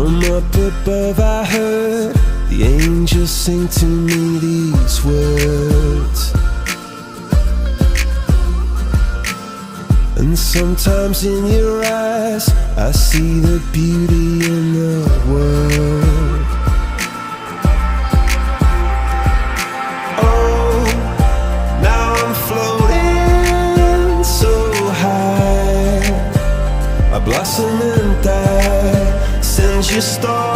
From up above I heard the angels sing to me these words. And sometimes in your eyes I see the beauty in the world. Oh, now I'm floating so high, I blossom and die. Send your star